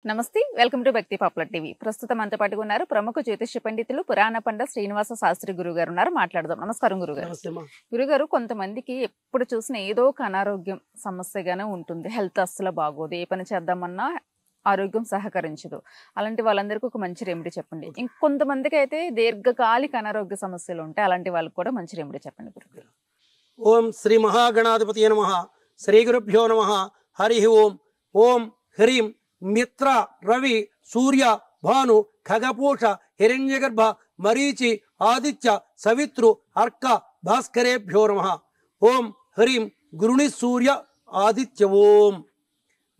నమస్తే welcome to భక్తి popular TV. ప్రస్తుతం మనతో పాటుగా ఉన్నారు ప్రముఖ జ్యోతిష్య పండితులు పురాణ పండ శ్రీనివాస శాస్త్రి గురువు గారు ఉన్నారు. మాట్లాడదాం. నమస్కారం గురుగారు. గురుగారు, కొంతమందికి ఎప్పుడు చూసినా ఏదో ఒక అనారోగ్యం సమస్యగానే ఉంటుంది. హెల్త్ అస్సలు బాగోదు, ఏ పని చేద్దామన్నా ఆరోగ్యం సహకరించదు. అలాంటి వాళ్ళందరికీ ఒక మంచి రెమెడీ చెప్పండి. ఇంకొంతమందికి అయితే దీర్ఘకాలిక అనారోగ్య సమస్యలు ఉంటాయి. అలాంటి వాళ్ళకి కూడా మంచి రెమెడీ చెప్పండి గురుగారు. ఓం శ్రీ మహాగణాధిపతి నమః. శ్రీ గురుభ్యో నమః. హరి ఓం. ఓం హ్రీం మిత్ర రవి సూర్య భాను ఖగపూష హిరణ్యగర్భ మరీచి ఆదిత్య సవిత్రు అర్క భాస్కరేభ్యో నమః. ఓం హ్రీం గురుని సూర్య ఆదిత్య ఓం.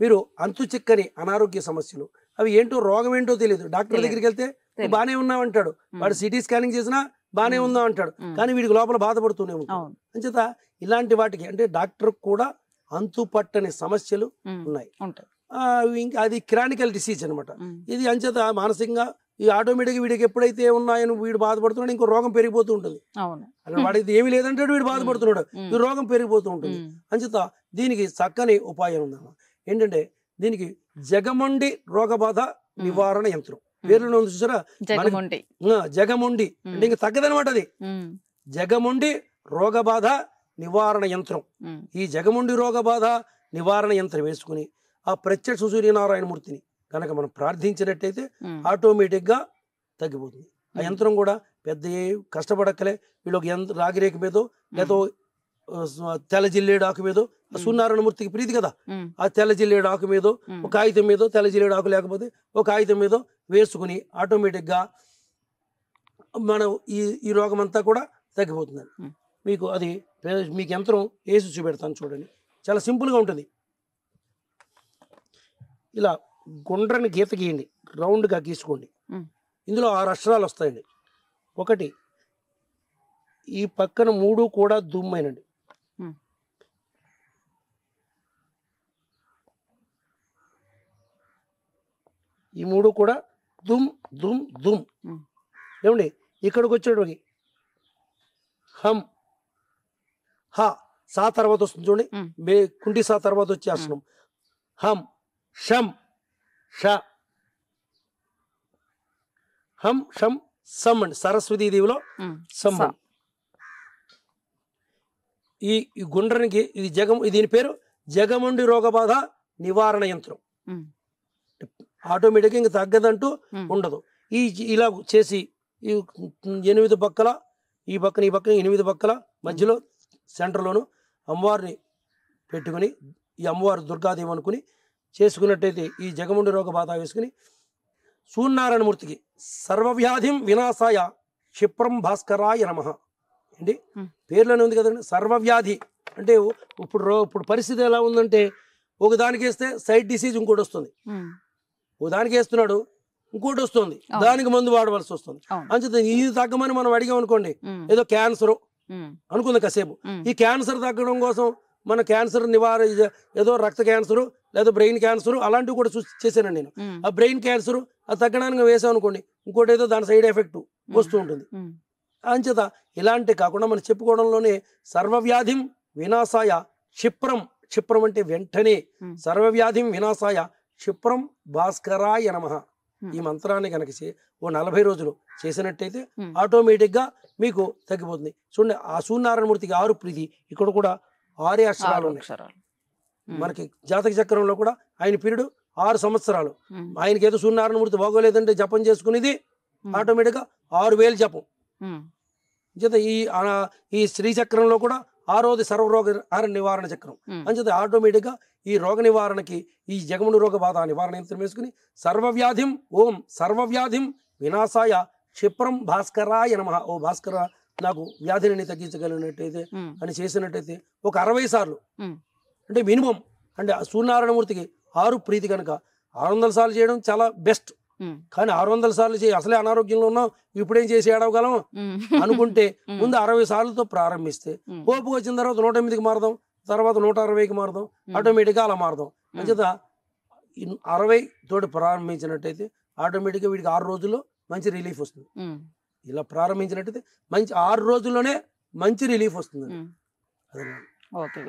మీరు అంతు చిక్కని అనారోగ్య సమస్యలు, అవి ఏంటో రోగం ఏంటో తెలియదు. డాక్టర్ దగ్గరికి వెళ్తే బానే ఉన్నామంటాడు, వాడు సిటీ స్కానింగ్ చేసినా బానే ఉందా అంటాడు, కానీ వీడికి లోపల బాధపడుతూనే ఉంటాడు. అంచేత ఇలాంటి వాటికి అంటే డాక్టర్ కూడా అంతు పట్టని సమస్యలు ఉన్నాయి. ఇంకా అది క్రానికల్ డిసీజ్ అనమాట. ఇది అంచేత మానసికంగా ఈ ఆటోమేటిక్గా వీడికి ఎప్పుడైతే ఉన్నాయని వీడు బాధపడుతున్నాడు, ఇంకో రోగం పెరిగిపోతూ ఉంటుంది. వాడికి ఏమి లేదంటాడు, వీడు బాధపడుతున్నాడు, ఈ రోగం పెరిగిపోతూ ఉంటుంది. అంచేత దీనికి చక్కని ఉపాయం ఉందన్నమాట. ఏంటంటే దీనికి జగమొండి రోగబాధ నివారణ యంత్రం. పేర్లో ఉంది చూసారా, జగమొండి అంటే ఇంకా తగ్గదనమాట. అది జగమొండి రోగబాధ నివారణ యంత్రం. ఈ జగమొండి రోగబాధ నివారణ యంత్రం వేసుకుని ఆ ప్రత్యక్ష సూర్యనారాయణమూర్తిని కనుక మనం ప్రార్థించినట్టయితే ఆటోమేటిక్ గా తగ్గిపోతుంది. ఆ యంత్రం కూడా పెద్ద కష్టపడక్కలే. వీళ్ళు ఒక రాగిరేఖ మీదో లేదో తెల్ల జిల్లేడు ఆకు మీదో, సూర్యనారాయణమూర్తికి ప్రీతి కదా, ఆ తెల్ల జిల్లేడు ఆకు మీదో ఒక కాగితం మీదో, తెల్ల జిల్లేడు ఆకు లేకపోతే ఒక కాగితం మీదో వేసుకుని ఆటోమేటిక్ గా మనం ఈ రోగం అంతా కూడా తగ్గిపోతుందండి. మీకు అది మీకు యంత్రం వేసి చూపెడతాను చూడండి. చాలా సింపుల్ గా ఉంటుంది. ఇలా గుండ్రని గీత గీయండి, రౌండ్ గా గీసుకోండి. ఇందులో 6 అక్షరాలు వస్తాయండి. ఒకటి ఈ పక్కన 3 కూడా దుమ్మైనండి. ఈ 3 కూడా దుమ్ దుమ్ దుమ్. ఏమండి ఇక్కడికి వచ్చేటోకి హం హ సా తర్వాత వస్తుంది చూడండి, కుంటి సా తర్వాత వచ్చే అక్షరం హం. షం ష హం షం సమ్ అండి. సరస్వతీ దేవిలో సమ్. ఈ గుండ్రానికి ఇది దీని పేరు జగమొండి రోగబాధ నివారణ యంత్రం. ఆటోమేటిక్గా ఇంక తగ్గదంటూ ఉండదు. ఇలా చేసి ఈ 8 పక్కల ఈ పక్కన 8 పక్కల మధ్యలో సెంటర్లోను అమ్మవారిని పెట్టుకుని, ఈ అమ్మవారి దుర్గాదేవి అనుకుని చేసుకున్నట్టయితే ఈ జగముండి రోగ బాధ వేసుకుని సూర్యనారాయణమూర్తికి సర్వవ్యాధిం వినాశాయ క్షిప్రం భాస్కరాయ నమః అండి. పేర్లోనే ఉంది కదండి సర్వవ్యాధి అంటే. ఇప్పుడు పరిస్థితి ఎలా ఉందంటే, ఒకదానికి వేస్తే సైడ్ డిసీజ్ ఇంకోటి వస్తుంది, ఒకదానికి వేస్తున్నాడు ఇంకోటి వస్తుంది, దానికి మందు వాడవలసి వస్తుంది. అంచేత ఇది తగ్గమని మనం అడిగాం అనుకోండి, ఏదో క్యాన్సర్ అనుకుంది కాసేపు, ఈ క్యాన్సర్ తగ్గడం కోసం మన క్యాన్సర్ ఏదో రక్త క్యాన్సర్ లేదా బ్రెయిన్ క్యాన్సర్ అలాంటివి కూడా చేశానండి నేను. ఆ బ్రెయిన్ క్యాన్సర్ అది తగ్గడానికి వేసాం అనుకోండి, ఇంకోటి ఏదో దాని సైడ్ ఎఫెక్ట్ వస్తూ ఉంటుంది. అంచేత ఇలాంటి కాకుండా మనం చెప్పుకోవడంలోనే సర్వవ్యాధిం వినాశాయ క్షిప్రం, క్షిప్రం అంటే వెంటనే, సర్వవ్యాధిం వినాశాయ క్షిప్రం భాస్కరాయ నమః. ఈ మంత్రాన్ని కనుక ఓ 40 రోజులు చేసినట్టయితే ఆటోమేటిక్ గా మీకు తగ్గిపోతుంది. చూడండి, ఆ సూర్యనారాయణమూర్తికి 6 ప్రీతి, ఇక్కడ కూడా 6 అక్షరాలు ఉన్నాయి. మనకి జాతక చక్రంలో కూడా ఆయన పీరియడ్ 6 సంవత్సరాలు. ఆయనకి ఏదో సూర్యనారాయణమూర్తి బాగోలేదంటే జపం చేసుకునేది ఆటోమేటిక్ గా 6000 జపం. అంచేత ఈ శ్రీ చక్రంలో కూడా 6వది సర్వరోగ నివారణ చక్రం. అంచేత ఆటోమేటిక్ గా ఈ రోగ నివారణకి ఈ జగముని రోగ బాధ నివారణ యంత్రం వేసుకుని సర్వవ్యాధిం ఓం సర్వవ్యాధిం వినాశాయ క్షిప్రం భాస్కరాయ నమః. ఓ భాస్కర, నాకు వ్యాధిని తగ్గించగలిగినట్టయితే అని చేసినట్టయితే ఒక 60 సార్లు అంటే మినిమం. అంటే సూర్యనారాయణమూర్తికి 6 ప్రీతి కనుక 600 సార్లు చేయడం చాలా బెస్ట్. కానీ 600 సార్లు అసలే అనారోగ్యంలో ఉన్నాం, ఇప్పుడేం చేసి ఏడవగలం అనుకుంటే ముందు 60 సార్లతో ప్రారంభిస్తే ఓపుకు వచ్చిన తర్వాత 108కి మారదాం, తర్వాత 160కి మారదాం, ఆటోమేటిక్గా అలా మారదాం. అంచేత 60 తోటి ప్రారంభించినట్టయితే ఆటోమేటిక్గా వీడికి 6 రోజుల్లో మంచి రిలీఫ్ వస్తుంది. ఇలా ప్రారంభించినట్టయితే మంచి 6 రోజుల్లోనే మంచి రిలీఫ్ వస్తుంది. అదే. ఓకే.